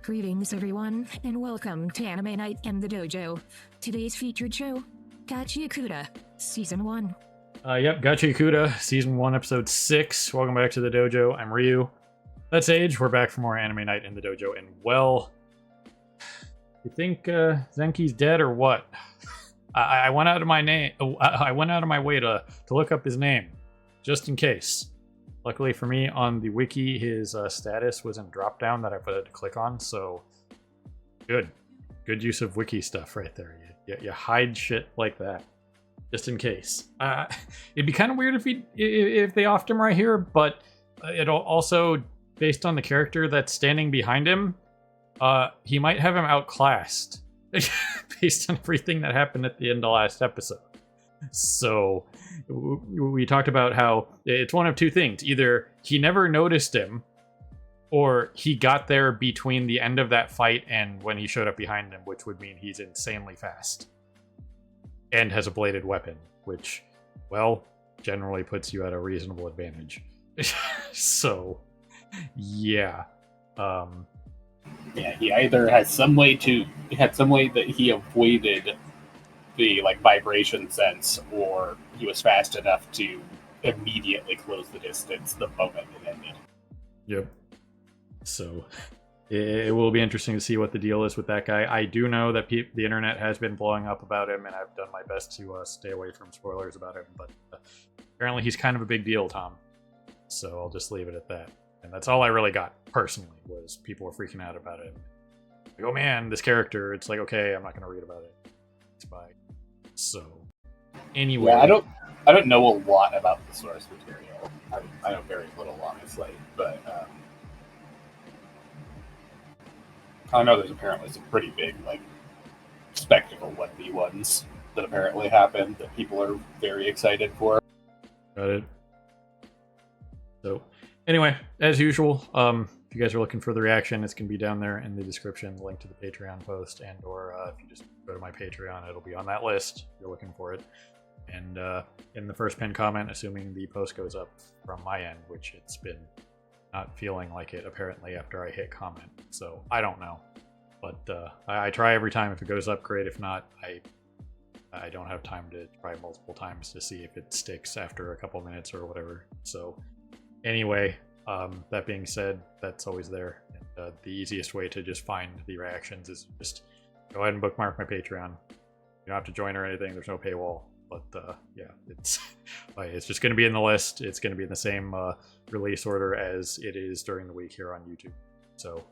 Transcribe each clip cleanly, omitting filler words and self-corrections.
Greetings, everyone, and welcome to Anime Night in the Dojo. Today's featured show, Gachiakuta, Season 1. Yep, Gachiakuta, Season 1, Episode 6. Welcome back to the dojo. I'm Ryu. That's Age. We're back for more Anime Night in the dojo, and well, you think Zenki's dead or what? I went out of my way to look up his name, just in case. Luckily for me, on the wiki, his status was in drop-down that I had to click on, so good use of wiki stuff right there. You hide shit like that, just in case. It'd be kind of weird if they offed him right here, but it also, based on the character that's standing behind him, he might have him outclassed, based on everything that happened at the end of last episode. So we talked about how it's one of two things. Either he never noticed him, or he got there between the end of that fight and when he showed up behind him, which would mean he's insanely fast and has a bladed weapon, which, well, generally puts you at a reasonable advantage. So, yeah. Yeah, he either had some way that he avoided the vibration sense, or he was fast enough to immediately close the distance the moment it ended. Yep. So it will be interesting to see what the deal is with that guy. I do know that the internet has been blowing up about him, and I've done my best to stay away from spoilers about him, but apparently he's kind of a big deal, Tom. So I'll just leave it at that. And that's all I really got, personally, was people were freaking out about him. Like, oh man, this character. It's like, okay, I'm not going to read about it. It's bye. So, anyway. Yeah, I don't know a lot about the source material. I know very little, honestly, but I know there's apparently some pretty big, spectacle 1v1s that apparently happened that people are very excited for. Got it. So, anyway, as usual, if you guys are looking for the reaction, it's going to be down there in the description, link to the Patreon post, and or if you just go to my Patreon, it'll be on that list if you're looking for it. And in the first pinned comment, assuming the post goes up from my end, which it's been not feeling like it apparently after I hit comment, so I don't know. But I try every time. If it goes up, great. If not, I don't have time to try multiple times to see if it sticks after a couple minutes or whatever. So anyway, that being said, that's always there. And the easiest way to just find the reactions is just go ahead and bookmark my Patreon. You don't have to join or anything. There's no paywall. But yeah, it's just going to be in the list. It's going to be in the same release order as it is during the week here on YouTube. So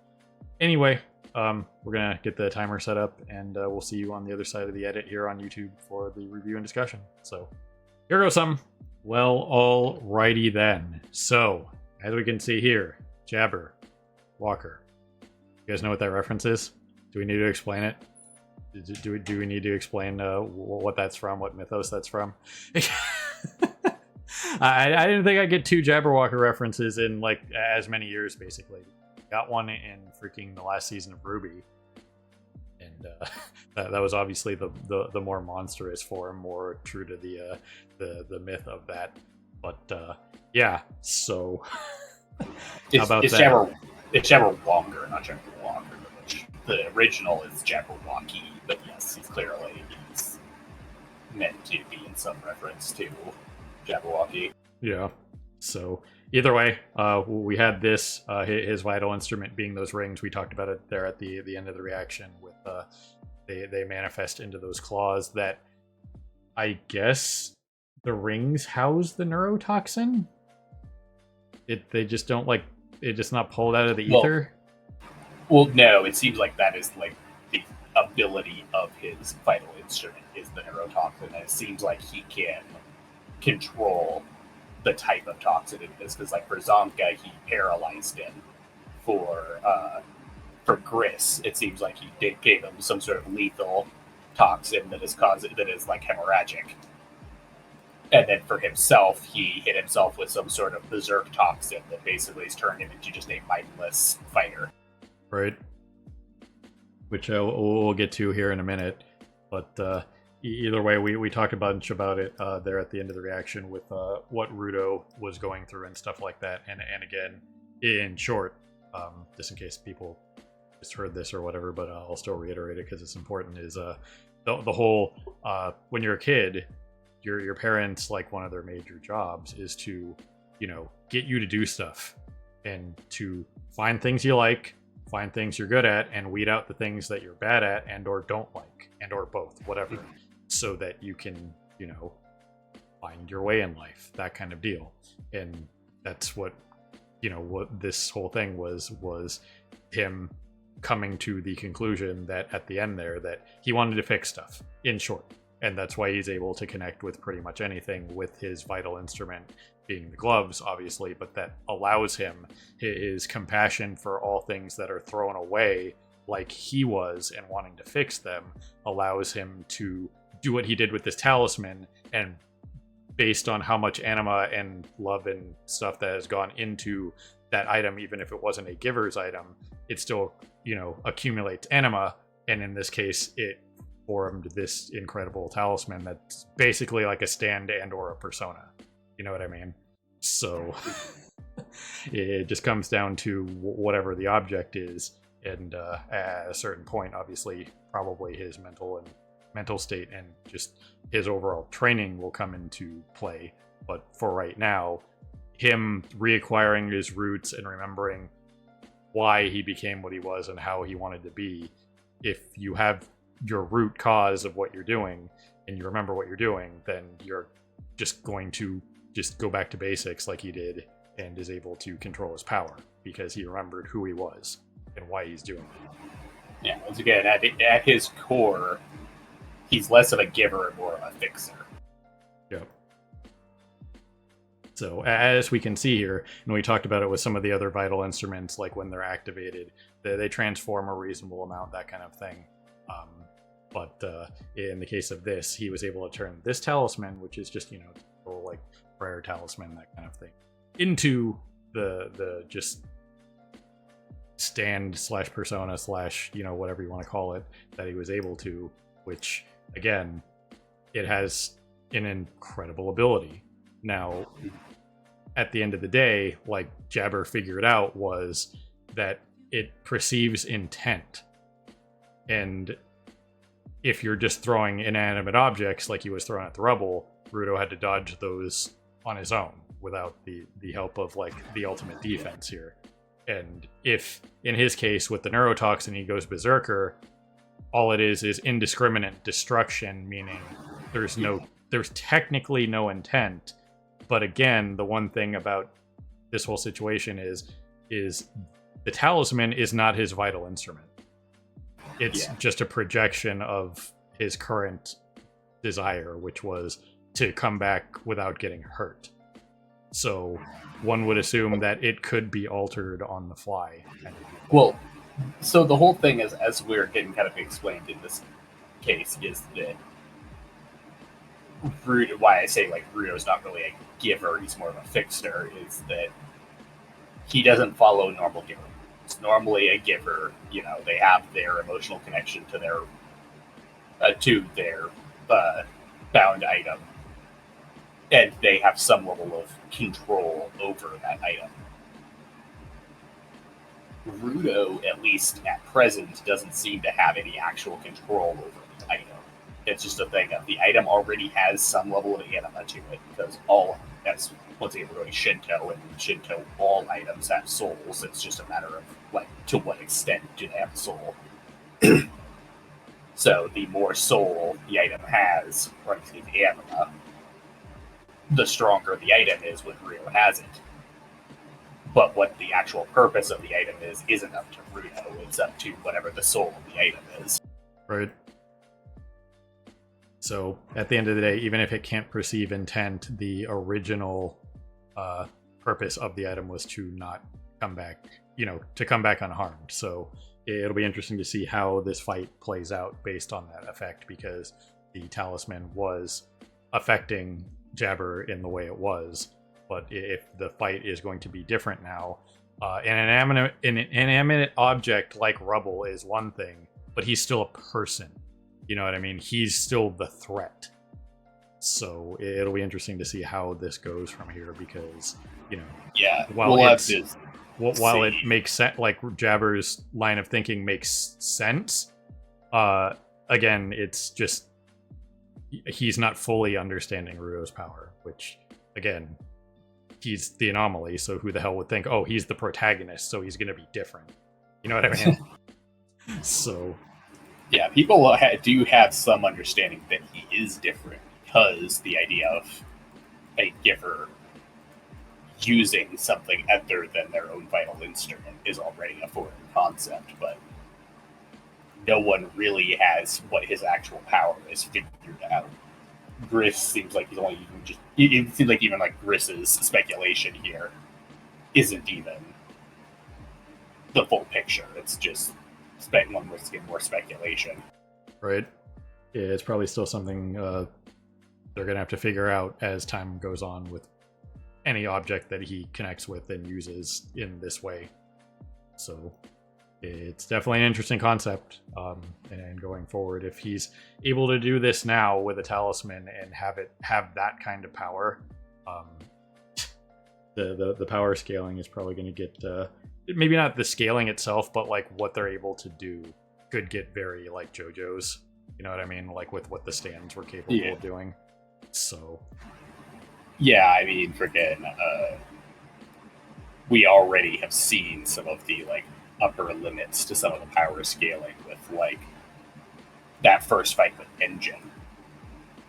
anyway, we're going to get the timer set up, and we'll see you on the other side of the edit here on YouTube for the review and discussion. So here goes some. Well, alrighty then. So, as we can see here, Jabber, Walker. You guys know what that reference is? Do we need to explain it? Do we need to explain what that's from, what mythos that's from? I didn't think I'd get two Jabberwocker references in as many years, basically. Got one in freaking the last season of Ruby. And that was obviously the more monstrous form, more true to the myth of that. But yeah, so how about that? It's Jabberwonger, not Jabberwocker. The original is Jabberwocky, but yes, he's meant to be in some reference to Jabberwocky. Yeah. So either way, we had this his vital instrument being those rings. We talked about it there at the end of the reaction. With they manifest into those claws that I guess the rings house the neurotoxin. They just don't it just not pulled out of the ether. Well, no, it seems like that is the ability of his vital instrument is the neurotoxin. And it seems like he can control the type of toxin it is, because for Zonka, he paralyzed him. For Gris, it seems like he gave him some sort of lethal toxin that is hemorrhagic. And then for himself, he hit himself with some sort of berserk toxin that basically has turned him into just a mindless fighter. Right. Which we'll get to here in a minute. But either way, we talked a bunch about it there at the end of the reaction with what Rudo was going through and stuff like that. And again, in short, just in case people just heard this or whatever, but I'll still reiterate it because it's important. Is the whole when you're a kid, your parents, like, one of their major jobs is to, get you to do stuff and to find things you like, find things you're good at, and weed out the things that you're bad at and or don't like, and or both, whatever, so that you can, find your way in life, that kind of deal. And that's what, what this whole thing was him coming to the conclusion that at the end there that he wanted to fix stuff, in short. And that's why he's able to connect with pretty much anything with his vital instrument being the gloves, obviously, but that allows him his compassion for all things that are thrown away like he was and wanting to fix them, allows him to do what he did with this talisman. And based on how much anima and love and stuff that has gone into that item, even if it wasn't a giver's item, it still, accumulates anima. And in this case, it formed this incredible talisman that's basically like a stand and or a persona. You know what I mean? So it just comes down to whatever the object is. And at a certain point, obviously, probably his mental state and just his overall training will come into play. But for right now, him reacquiring his roots and remembering why he became what he was and how he wanted to be, if you have your root cause of what you're doing and you remember what you're doing, then you're just going to just go back to basics like he did, and is able to control his power because he remembered who he was and why he's doing it. Yeah, once again, at his core, he's less of a giver and more of a fixer. Yep. So as we can see here, and we talked about it with some of the other vital instruments, like when they're activated, they transform a reasonable amount, that kind of thing. But in the case of this, he was able to turn this talisman, which is just, like prayer talisman, that kind of thing, into the just stand / persona / whatever you want to call it, that he was able to, which again, it has an incredible ability. Now, at the end of the day, like Jabber figured out, was that it perceives intent. And if you're just throwing inanimate objects like he was throwing at the rubble, Rudo had to dodge those on his own without the help of like the ultimate defense here. And if in his case with the neurotoxin he goes berserker, all it is indiscriminate destruction, meaning there's technically no intent. But again, the one thing about this whole situation is the talisman is not his vital instrument. It's just a projection of his current desire, which was to come back without getting hurt. So one would assume that it could be altered on the fly. Well, so the whole thing is, as we're getting kind of explained in this case, is that why I say like Rudo's not really a giver, he's more of a fixer, is that he doesn't follow normal giving. It's normally a giver, they have their emotional connection to their bound item, and they have some level of control over that item. Rudo, at least at present, doesn't seem to have any actual control over the item. It's just a thing of the item already has some level of anima to it, because as once again, we're going Shinto, and Shinto, all items have souls. It's just a matter of like to what extent do they have a soul. So the more soul the item has, or excuse me, anima, the stronger the item is when Rudo has it. But what the actual purpose of the item isn't up to Rudo. It's up to whatever the soul of the item is. Right. So at the end of the day, even if it can't perceive intent, the original purpose of the item was to not come back, to come back unharmed. So it'll be interesting to see how this fight plays out based on that effect, because the talisman was affecting Jabber in the way it was. But if the fight is going to be different now, an inanimate object like rubble is one thing, but he's still a person. You know what I mean? He's still the threat. So it'll be interesting to see how this goes from here, because, Yeah, while we'll have to while it makes sense, like Jabber's line of thinking makes sense, again, it's just he's not fully understanding Rudo's power, which again, he's the anomaly, so who the hell would think, oh, he's the protagonist, so he's gonna be different? You know what I mean? So yeah, people do have some understanding that he is different, because the idea of a giver using something other than their own vital instrument is already a foreign concept, but no one really has what his actual power is figured out. Gris seems like he's only even just. It seems like even like Gris's speculation here isn't even the full picture. It's just one was to get more speculation. right, yeah, it's probably still something they're gonna have to figure out as time goes on with any object that he connects with and uses in this way. So it's definitely an interesting concept, and going forward, if he's able to do this now with a talisman and have that kind of power, the power scaling is probably going to get maybe not the scaling itself, but like what they're able to do could get very like JoJo's. You know what I mean? Like with what the stands were capable of doing. So yeah, I mean, freaking, we already have seen some of the like upper limits to some of the power scaling with like that first fight with Engine,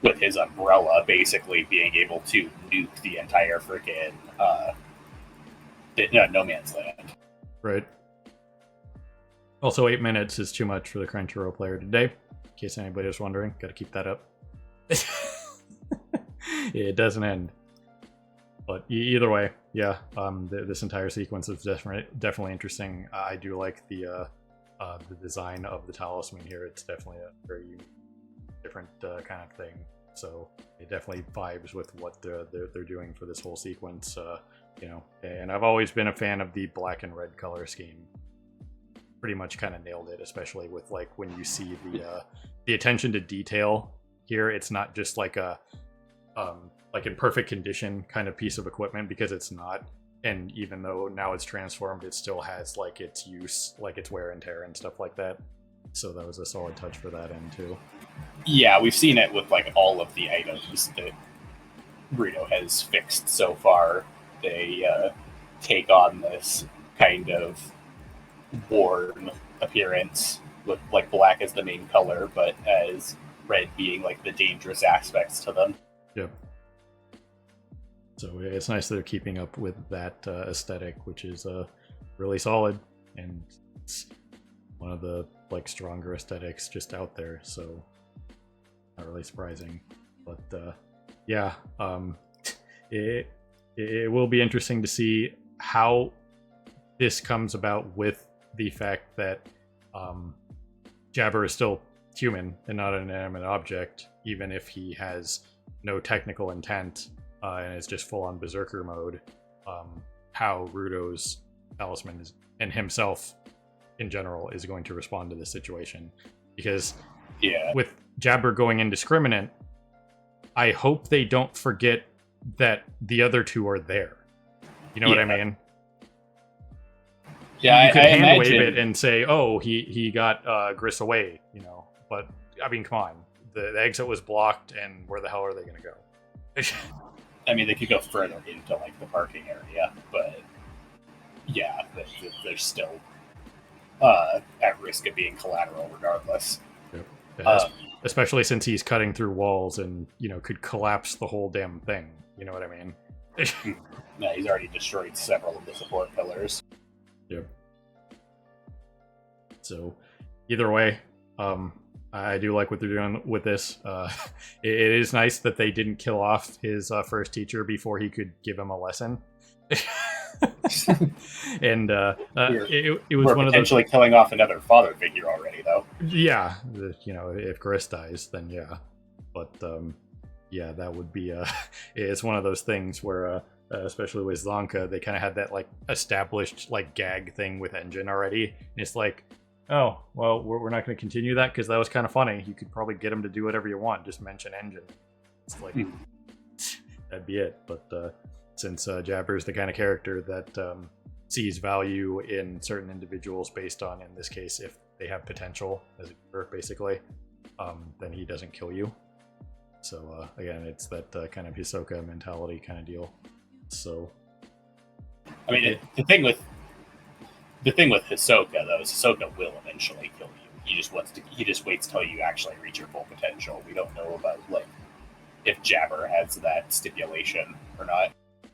with his umbrella basically being able to nuke the entire freaking No Man's Land. Right. Also, 8 minutes is too much for the Crunchyroll player today. In case anybody was wondering, got to keep that up. It doesn't end. But either way, yeah, this entire sequence is definitely interesting. I do like the design of the talisman here. It's definitely a very unique, different kind of thing. So it definitely vibes with what they're doing for this whole sequence. You know, and I've always been a fan of the black and red color scheme. Pretty much kind of nailed it, especially with like when you see the attention to detail here. It's not just like a like in perfect condition kind of piece of equipment, because it's not. And even though now it's transformed, it still has like its use, like its wear and tear and stuff like that. So that was a solid touch for that end too. Yeah, we've seen it with like all of the items that Rudo has fixed so far. They take on this kind of worn appearance with like black as the main color, but as red being like the dangerous aspects to them. Yep. So it's nice that they're keeping up with that aesthetic, which is really solid, and it's one of the like stronger aesthetics just out there. So not really surprising, but yeah, it will be interesting to see how this comes about with the fact that Jabber is still human and not an inanimate object, even if he has no technical intent and it's just full-on berserker mode. How Rudo's talisman is, and himself in general, is going to respond to this situation, because with Jabber going indiscriminate, I hope they don't forget that the other two are there. You know what I mean? Yeah, you could hand wave imagine it and say, "Oh, he got Gris away," you know. But I mean, come on, the exit was blocked, and where the hell are they going to go? I mean, they could go further into like the parking area, but yeah, they're still at risk of being collateral regardless. Yep. Especially since he's cutting through walls and, you know, could collapse the whole damn thing. You know what I mean? Yeah, he's already destroyed several of the support pillars. Yep. So, either way, I do like what they're doing with this. It is nice that they didn't kill off his first teacher before he could give him a lesson. And it was one of those, potentially killing off another father figure already, though. Yeah, you know, if Gris dies, then yeah. But yeah, that would be it's one of those things where especially with Zonka, they kind of had that like established like gag thing with Engine already. And it's like, oh, well, we're not going to continue that because that was kind of funny. You could probably get him to do whatever you want, just mention Engine. It's like that'd be it. But since Jabber's the kind of character that sees value in certain individuals based on, in this case, if they have potential as a giver, basically, then he doesn't kill you. So again, it's that kind of Hisoka mentality kind of deal. So, I mean, the thing with Hisoka though is Hisoka will eventually kill you. He just waits till you actually reach your full potential. We don't know about like if Jabber has that stipulation or not.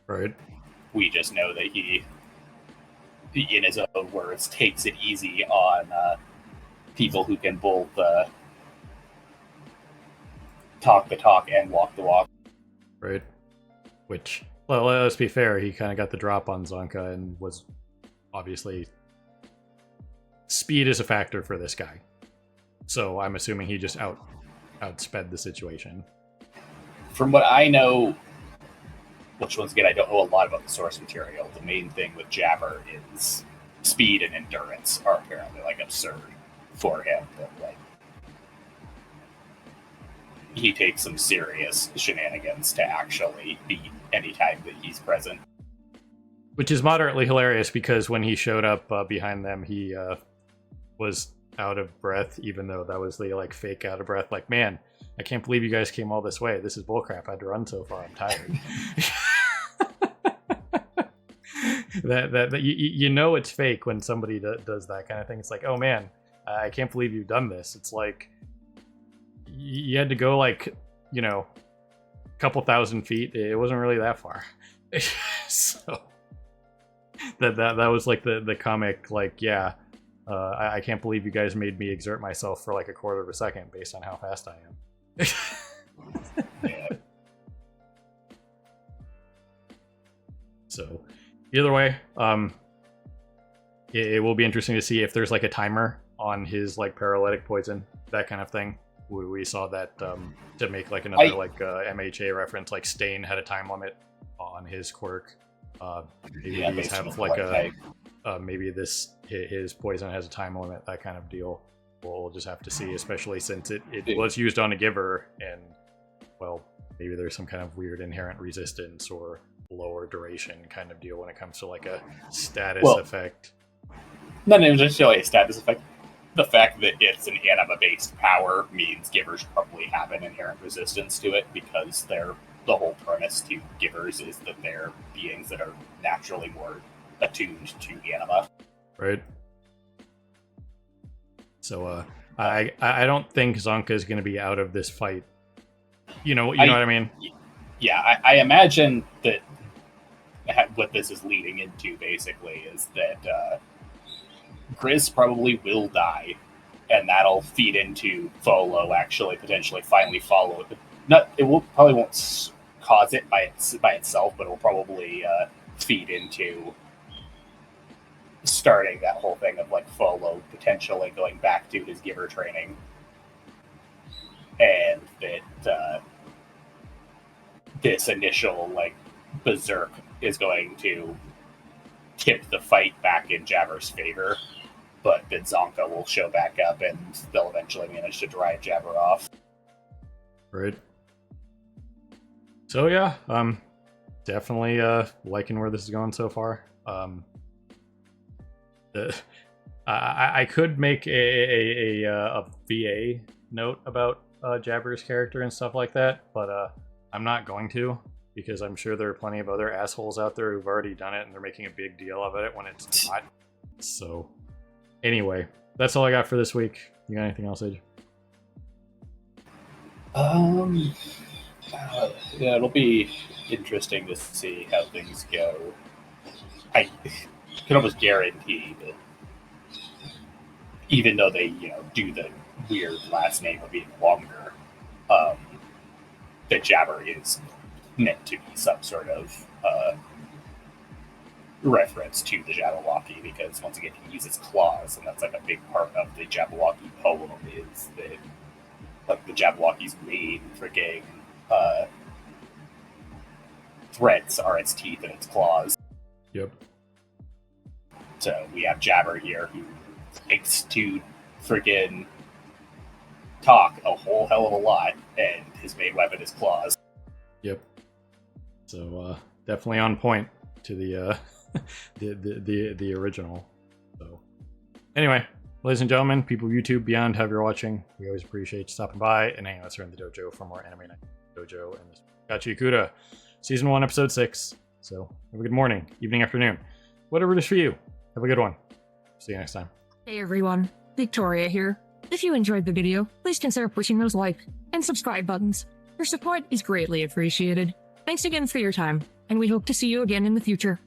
right. We just know that he, in his own words, takes it easy on people who can both talk the talk and walk the walk. Right. Which, well, let's be fair, he kind of got the drop on Zonka and was obviously... Speed is a factor for this guy. So I'm assuming he just outsped the situation. From what I know, which once again, I don't know a lot about the source material, the main thing with Jabber is speed and endurance are apparently like absurd for him. But like, he takes some serious shenanigans to actually beat any time that he's present. Which is moderately hilarious because when he showed up behind them, he was out of breath, even though that was the like fake out of breath. Like, man, I can't believe you guys came all this way. This is bullcrap. I had to run so far. I'm tired. that you know it's fake when somebody does that kind of thing. It's like, oh man, I can't believe you've done this. It's like you had to go like, you know, a couple thousand feet. It wasn't really that far. So that was like the comic, like, yeah, I can't believe you guys made me exert myself for like a quarter of a second based on how fast I am. Yeah. So either way, it will be interesting to see if there's like a timer on his like paralytic poison, that kind of thing. We saw that to make like another MHA reference, like Stain had a time limit on his quirk. Maybe these have like maybe his poison has a time limit, that kind of deal. We'll just have to see, especially since it was used on a giver, and well, maybe there's some kind of weird inherent resistance or lower duration kind of deal when it comes to like a status effect. Not even necessarily a status effect. The fact that it's an anima-based power means givers probably have an inherent resistance to it, because the whole premise to givers is that they're beings that are naturally more attuned to anima. Right. So I don't think Zonka is going to be out of this fight. You know what I mean? Yeah, I imagine that what this is leading into basically is that Grizz probably will die, and that'll feed into Folo actually potentially finally follow it. Probably won't cause it by itself, but it'll probably feed into starting that whole thing of like Folo potentially going back to his giver training, and that this initial like berserk is going to tip the fight back in Jabber's favor, but then Zonka will show back up and they'll eventually manage to drive Jabber off. Right. So yeah, definitely liking where this is going so far. I could make a VA note about Jabber's character and stuff like that, but I'm not going to, because I'm sure there are plenty of other assholes out there who've already done it and they're making a big deal of it when it's not. So anyway, that's all I got for this week. You got anything else, Age? Yeah, it'll be interesting to see how things go. I can almost guarantee that even though they, do the weird last name of being longer, that Jabber is meant to be some sort of reference to the Jabberwocky, because once again he uses claws, and that's like a big part of the Jabberwocky poem is that like the Jabberwocky's main freaking threats are its teeth and its claws. Yep. So we have Jabber here who likes to freaking talk a whole hell of a lot, and his main weapon is claws. Yep. So definitely on point to the the original. So anyway, ladies and gentlemen, people of YouTube beyond, however you're watching, we always appreciate you stopping by and hanging out here in the dojo for more Anime Night Dojo and this Gachiakuta, Season 1, Episode 6. So have a good morning, evening, afternoon, whatever it is for you. Have a good one. See you next time. Hey everyone, Victoria here. If you enjoyed the video, please consider pushing those like and subscribe buttons. Your support is greatly appreciated. Thanks again for your time, and we hope to see you again in the future.